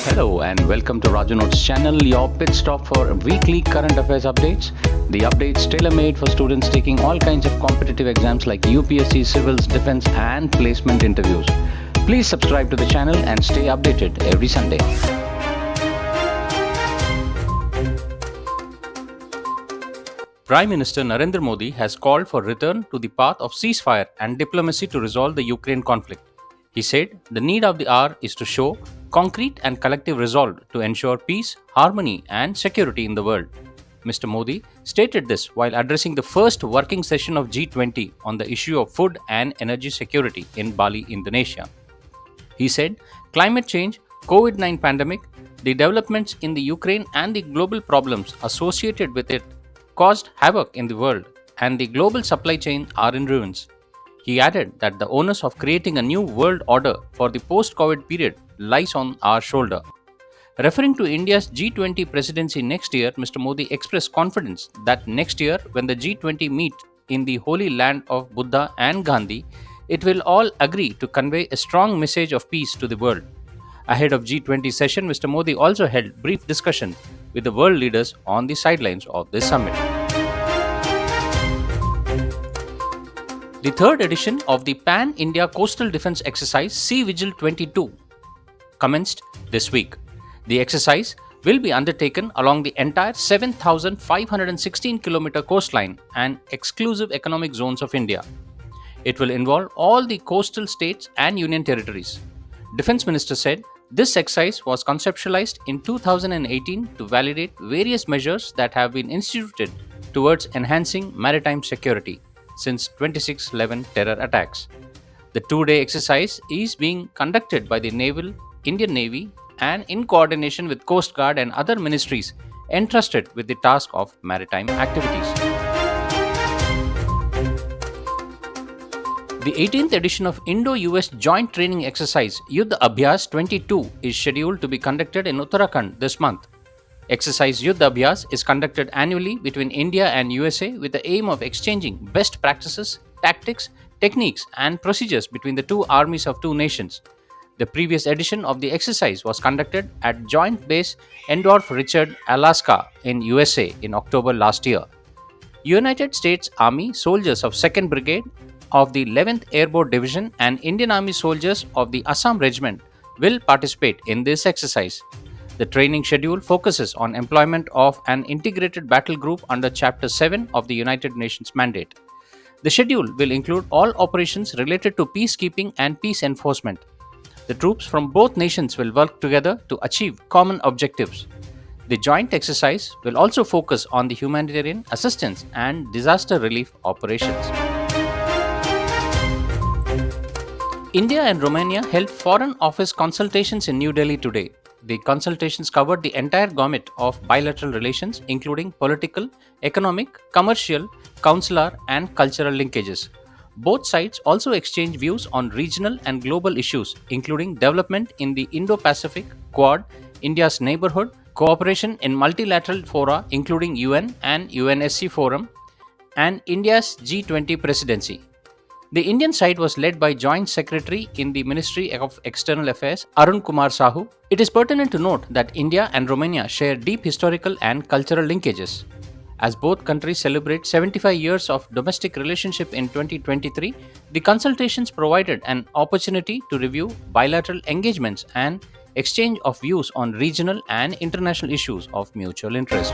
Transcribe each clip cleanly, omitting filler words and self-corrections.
Hello and welcome to Raju Notes channel, your pit stop for weekly current affairs updates. The updates tailor-made for students taking all kinds of competitive exams like UPSC, civils, defense and placement interviews. Please subscribe to the channel and stay updated every Sunday. Prime Minister Narendra Modi has called for return to the path of ceasefire and diplomacy to resolve the Ukraine conflict. He said the need of the hour is to show concrete and collective resolve to ensure peace, harmony, and security in the world. Mr. Modi stated this while addressing the first working session of G20 on the issue of food and energy security in Bali, Indonesia. He said climate change, COVID-19 pandemic, the developments in the Ukraine and the global problems associated with it caused havoc in the world and the global supply chain are in ruins. He added that the onus of creating a new world order for the post-COVID period lies on our shoulder. Referring to India's G20 presidency next year, Mr. Modi expressed confidence that next year, when the G20 meet in the holy land of Buddha and Gandhi, it will all agree to convey a strong message of peace to the world. Ahead of G20 session, Mr. Modi also held brief discussion with the world leaders on the sidelines of this summit. The third edition of the Pan-India Coastal Defence Exercise Sea Vigil 22 commenced this week. The exercise will be undertaken along the entire 7,516 km coastline and exclusive economic zones of India. It will involve all the coastal states and union territories. Defence Minister said this exercise was conceptualized in 2018 to validate various measures that have been instituted towards enhancing maritime security since 26/11 terror attacks. The two-day exercise is being conducted by the Indian Navy and in coordination with Coast Guard and other ministries entrusted with the task of maritime activities. The 18th edition of Indo-US Joint Training Exercise Yuddh Abhyas 22 is scheduled to be conducted in Uttarakhand this month. Exercise Yuddh Abhyas is conducted annually between India and USA with the aim of exchanging best practices, tactics, techniques, and procedures between the two armies of two nations. The previous edition of the exercise was conducted at Joint Base Endorf Richard, Alaska in USA in October last year. United States Army soldiers of 2nd Brigade of the 11th Airborne Division and Indian Army soldiers of the Assam Regiment will participate in this exercise. The training schedule focuses on employment of an integrated battle group under Chapter 7 of the United Nations mandate. The schedule will include all operations related to peacekeeping and peace enforcement. The troops from both nations will work together to achieve common objectives. The joint exercise will also focus on the humanitarian assistance and disaster relief operations. India and Romania held Foreign Office consultations in New Delhi today. The consultations covered the entire gamut of bilateral relations, including political, economic, commercial, consular, and cultural linkages. Both sides also exchanged views on regional and global issues, including development in the Indo-Pacific, Quad, India's neighborhood, cooperation in multilateral fora, including UN and UNSC Forum, and India's G20 presidency. The Indian side was led by Joint Secretary in the Ministry of External Affairs, Arun Kumar Sahu. It is pertinent to note that India and Romania share deep historical and cultural linkages. As both countries celebrate 75 years of domestic relationship in 2023, the consultations provided an opportunity to review bilateral engagements and exchange of views on regional and international issues of mutual interest.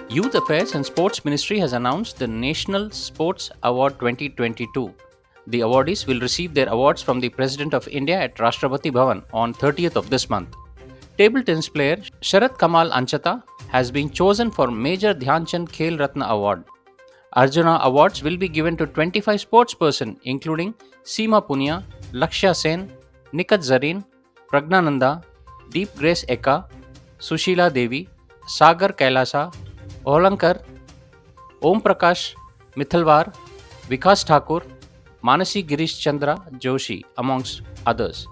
Youth Affairs and Sports Ministry has announced the National Sports Award 2022. The awardees will receive their awards from the President of India at Rashtrapati Bhavan on 30th of this month. Table tennis player Sharat Kamal Anchata has been chosen for Major Dhyan Chand Khel Ratna Award. Arjuna Awards will be given to 25 sportspersons including Seema Punia, Lakshya Sen, Nikat Zareen, Pragnananda, Deep Grace Eka, Sushila Devi, Sagar Kailasa, Olankar, Om Prakash, Mithalwar, Vikas Thakur, Manasi Girish Chandra Joshi, amongst others.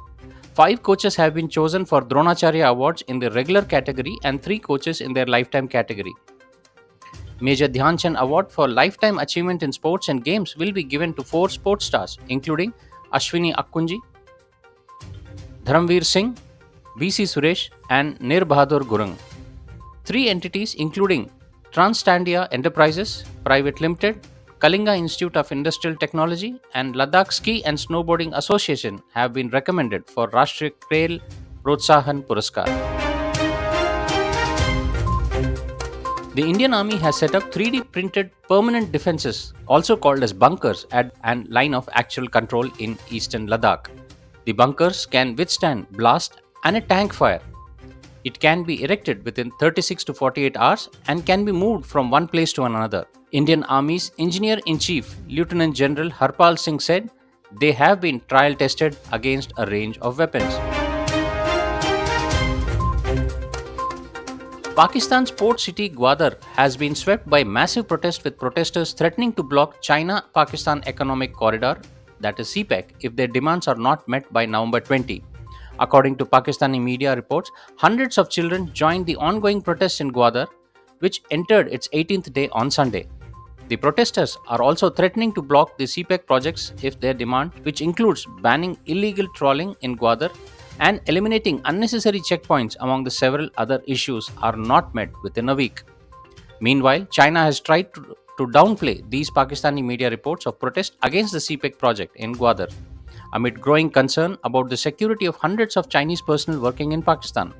5 coaches have been chosen for Dronacharya Awards in the regular category and 3 coaches in their lifetime category. Major Dhyan Chand Award for Lifetime Achievement in Sports and Games will be given to 4 sports stars, including Ashwini Akkunji, Dharamveer Singh, VC Suresh, and Nir Bahadur Gurung. Three entities, including Transtandia Enterprises Private Limited, Kalinga Institute of Industrial Technology, and Ladakh Ski and Snowboarding Association, have been recommended for Rashtriya Khel Protsahan Puraskar. The Indian Army has set up 3D printed permanent defenses, also called as bunkers, at an line of actual control in eastern Ladakh. The bunkers can withstand blast and a tank fire. It can be erected within 36 to 48 hours and can be moved from one place to another. Indian Army's Engineer-in-Chief, Lieutenant General Harpal Singh said they have been trial tested against a range of weapons. Pakistan's port city Gwadar has been swept by massive protests, with protesters threatening to block China-Pakistan Economic Corridor, that is CPEC, if their demands are not met by November 20. According to Pakistani media reports, hundreds of children joined the ongoing protests in Gwadar, which entered its 18th day on Sunday. The protesters are also threatening to block the CPEC projects if their demand, which includes banning illegal trawling in Gwadar and eliminating unnecessary checkpoints among the several other issues, are not met within a week. Meanwhile, China has tried to downplay these Pakistani media reports of protest against the CPEC project in Gwadar, amid growing concern about the security of hundreds of Chinese personnel working in Pakistan.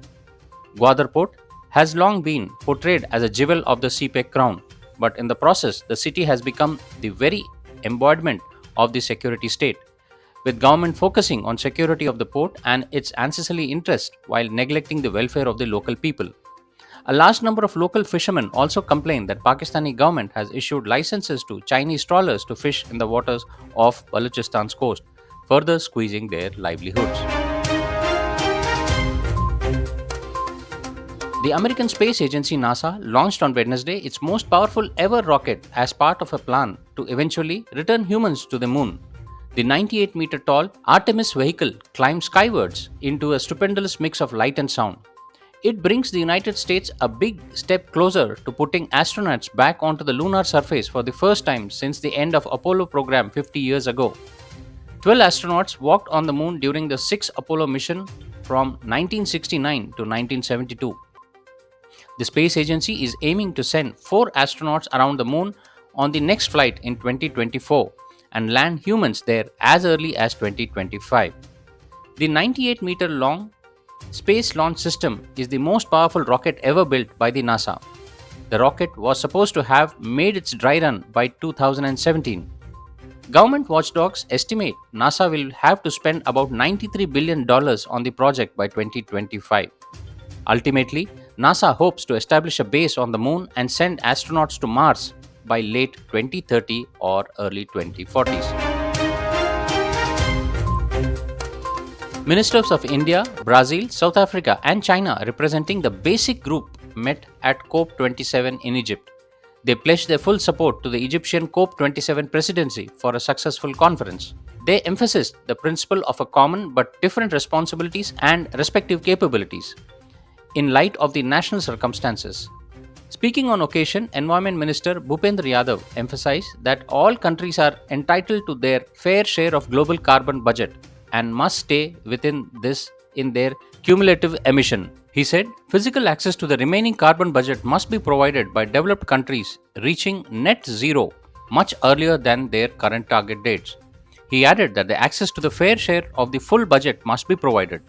Gwadar Port has long been portrayed as a jewel of the CPEC crown, but in the process, the city has become the very embodiment of the security state, with government focusing on security of the port and its ancillary interests while neglecting the welfare of the local people. A large number of local fishermen also complain that Pakistani government has issued licenses to Chinese trawlers to fish in the waters of Balochistan's coast, further squeezing their livelihoods. The American space agency NASA launched on Wednesday its most powerful ever rocket as part of a plan to eventually return humans to the moon. The 98-meter tall Artemis vehicle climbs skywards into a stupendous mix of light and sound. It brings the United States a big step closer to putting astronauts back onto the lunar surface for the first time since the end of Apollo program 50 years ago. 12 astronauts walked on the moon during the 6th Apollo mission from 1969 to 1972. The space agency is aiming to send 4 astronauts around the moon on the next flight in 2024 and land humans there as early as 2025. The 98-meter long Space Launch System is the most powerful rocket ever built by the NASA. The rocket was supposed to have made its dry run by 2017. Government watchdogs estimate NASA will have to spend about $93 billion on the project by 2025. Ultimately, NASA hopes to establish a base on the moon and send astronauts to Mars by late 2030 or early 2040s. Ministers of India, Brazil, South Africa, and China representing the BASIC group met at COP27 in Egypt. They pledged their full support to the Egyptian COP27 presidency for a successful conference. They emphasized the principle of a common but different responsibilities and respective capabilities in light of the national circumstances. Speaking on occasion, Environment Minister Bhupendra Yadav emphasized that all countries are entitled to their fair share of global carbon budget and must stay within this in their cumulative emission. He said, physical access to the remaining carbon budget must be provided by developed countries reaching net zero much earlier than their current target dates. He added that the access to the fair share of the full budget must be provided.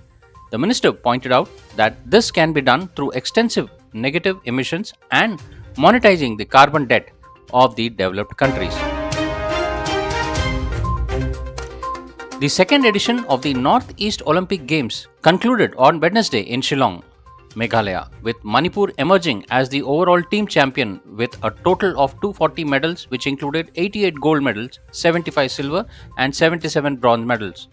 The minister pointed out that this can be done through extensive negative emissions and monetizing the carbon debt of the developed countries. The second edition of the Northeast Olympic Games concluded on Wednesday in Shillong, Meghalaya, with Manipur emerging as the overall team champion with a total of 240 medals, which included 88 gold medals, 75 silver, and 77 bronze medals.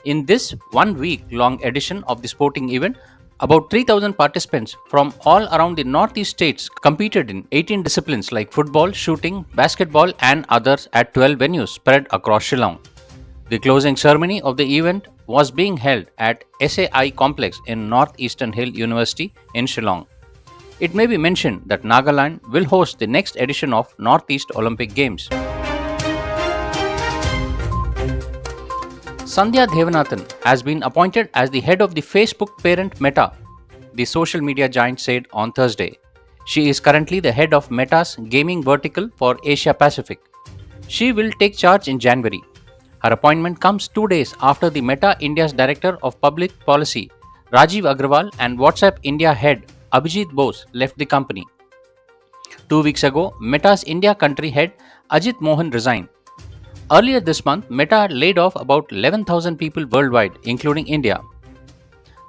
In this 1 week long edition of the sporting event, about 3,000 participants from all around the Northeast states competed in 18 disciplines like football, shooting, basketball, and others at 12 venues spread across Shillong. The closing ceremony of the event was being held at SAI Complex in Northeastern Hill University in Shillong. It may be mentioned that Nagaland will host the next edition of Northeast Olympic Games. Sandhya Devanathan has been appointed as the head of the Facebook parent Meta, the social media giant said on Thursday. She is currently the head of Meta's gaming vertical for Asia Pacific. She will take charge in January. Her appointment comes 2 days after the Meta India's Director of Public Policy, Rajiv Agrawal, and WhatsApp India head, Abhijit Bose, left the company. 2 weeks ago, Meta's India country head, Ajit Mohan, resigned. Earlier this month, Meta laid off about 11,000 people worldwide, including India.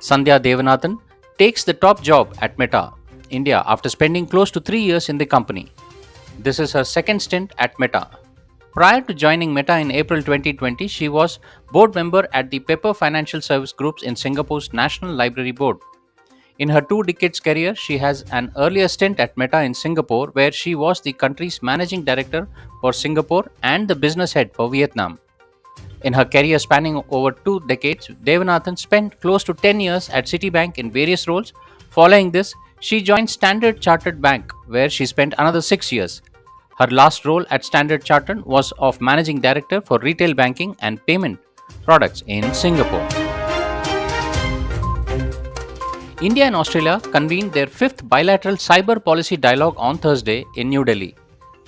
Sandhya Devanathan takes the top job at Meta, India, after spending close to 3 years in the company. This is her second stint at Meta. Prior to joining Meta in April 2020, she was board member at the Pepper Financial Service Groups in Singapore's National Library Board. In her 2 decades career, she has an earlier stint at Meta in Singapore, where she was the country's managing director for Singapore and the business head for Vietnam. In her career spanning over 2 decades, Devanathan spent close to 10 years at Citibank in various roles. Following this, she joined Standard Chartered Bank, where she spent another 6 years. Her last role at Standard Chartered was of managing director for retail banking and payment products in Singapore. India and Australia convened their fifth bilateral cyber policy dialogue on Thursday in New Delhi.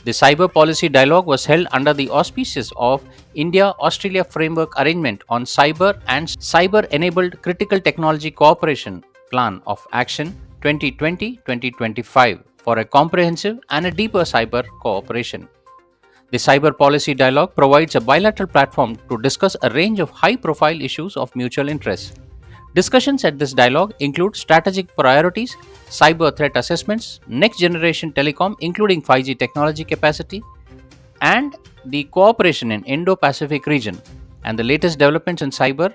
The cyber policy dialogue was held under the auspices of India-Australia Framework Arrangement on Cyber and Cyber-Enabled Critical Technology Cooperation Plan of Action 2020-2025 for a comprehensive and a deeper cyber cooperation. The cyber policy dialogue provides a bilateral platform to discuss a range of high-profile issues of mutual interest. Discussions at this dialogue include strategic priorities, cyber threat assessments, next-generation telecom including 5G technology capacity, and the cooperation in Indo-Pacific region, and the latest developments in cyber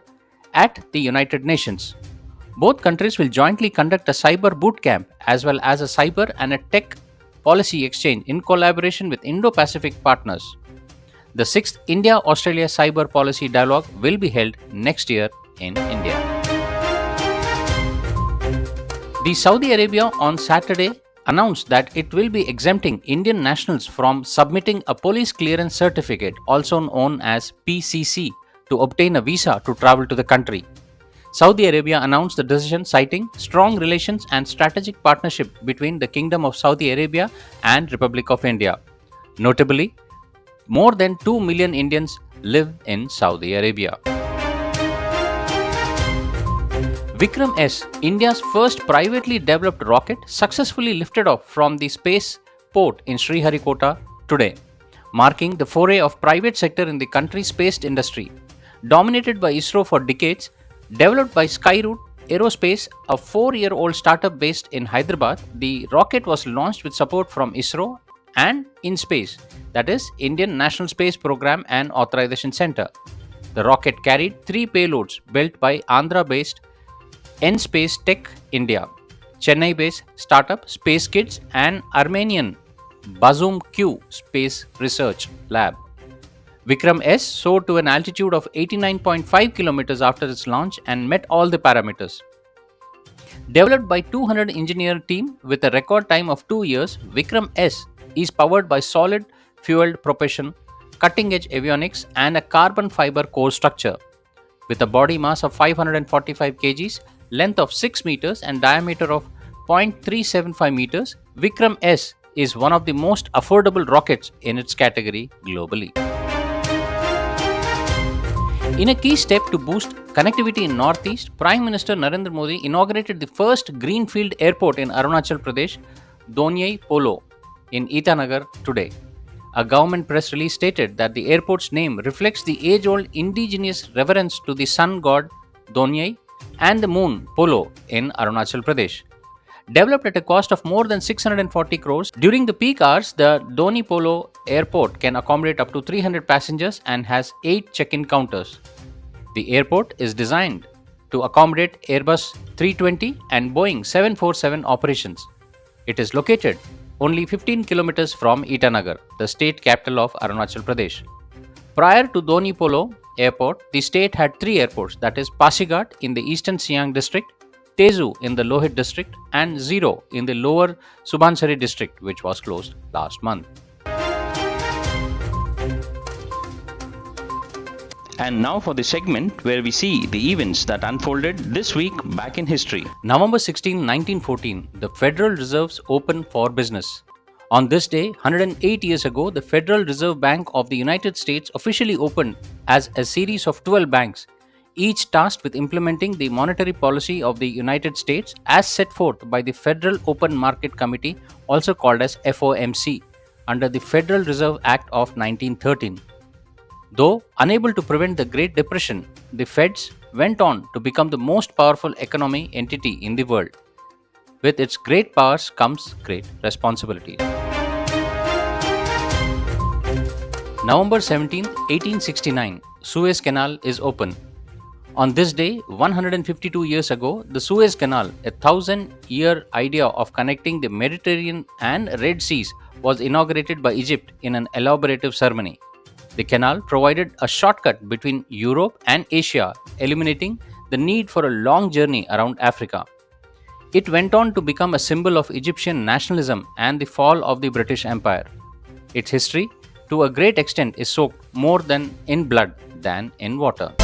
at the United Nations. Both countries will jointly conduct a cyber boot camp as well as a cyber and a tech policy exchange in collaboration with Indo-Pacific partners. The 6th India-Australia Cyber Policy Dialogue will be held next year in India. The Saudi Arabia on Saturday announced that it will be exempting Indian nationals from submitting a police clearance certificate, also known as PCC, to obtain a visa to travel to the country. Saudi Arabia announced the decision citing strong relations and strategic partnership between the Kingdom of Saudi Arabia and Republic of India. Notably, more than 2 million Indians live in Saudi Arabia. Vikram S, India's first privately developed rocket, successfully lifted off from the space port in Sriharikota today, marking the foray of private sector in the country's space industry. Dominated by ISRO for decades, developed by Skyroot Aerospace, a 4-year-old startup based in Hyderabad, the rocket was launched with support from ISRO and InSpace, that is, Indian National Space Program and Authorization Center. The rocket carried 3 payloads built by Andhra-based N-Space Tech India, Chennai-based startup Space Kids, and Armenian Bazoom Q Space Research Lab. Vikram S soared to an altitude of 89.5 kilometers after its launch and met all the parameters. Developed by 200 engineer team with a record time of 2 years, Vikram S is powered by solid fueled propulsion, cutting-edge avionics, and a carbon fiber core structure. With a body mass of 545 kgs, length of 6 meters, and diameter of 0.375 meters, Vikram S is one of the most affordable rockets in its category globally. In a key step to boost connectivity in Northeast, Prime Minister Narendra Modi inaugurated the first greenfield airport in Arunachal Pradesh, Donyai Polo, in Itanagar today. A government press release stated that the airport's name reflects the age-old indigenous reverence to the sun god Donyai and the moon Polo in Arunachal Pradesh. Developed at a cost of more than 640 crores, during the peak hours, the Doni Polo airport can accommodate up to 300 passengers and has 8 check-in counters. The airport is designed to accommodate Airbus 320 and Boeing 747 operations. It is located only 15 kilometers from Itanagar, the state capital of Arunachal Pradesh. Prior to Doni Polo Airport, the state had 3 airports, that is Pasighat in the eastern Siang district, Tezu in the Lohit district, and Zero in the lower Subansari district, which was closed last month. And now for the segment where we see the events that unfolded this week back in history. November 16, 1914, the Federal Reserves opened for business. On this day, 108 years ago, the Federal Reserve Bank of the United States officially opened as a series of 12 banks, each tasked with implementing the monetary policy of the United States as set forth by the Federal Open Market Committee, also called as FOMC, under the Federal Reserve Act of 1913. Though unable to prevent the Great Depression, the Feds went on to become the most powerful economic entity in the world. With its great powers comes great responsibilities. November 17, 1869, Suez Canal is open. On this day, 152 years ago, the Suez Canal, a 1,000-year idea of connecting the Mediterranean and Red Seas, was inaugurated by Egypt in an elaborative ceremony. The canal provided a shortcut between Europe and Asia, eliminating the need for a long journey around Africa. It went on to become a symbol of Egyptian nationalism and the fall of the British Empire. Its history, to a great extent, is soaked more than in blood than in water.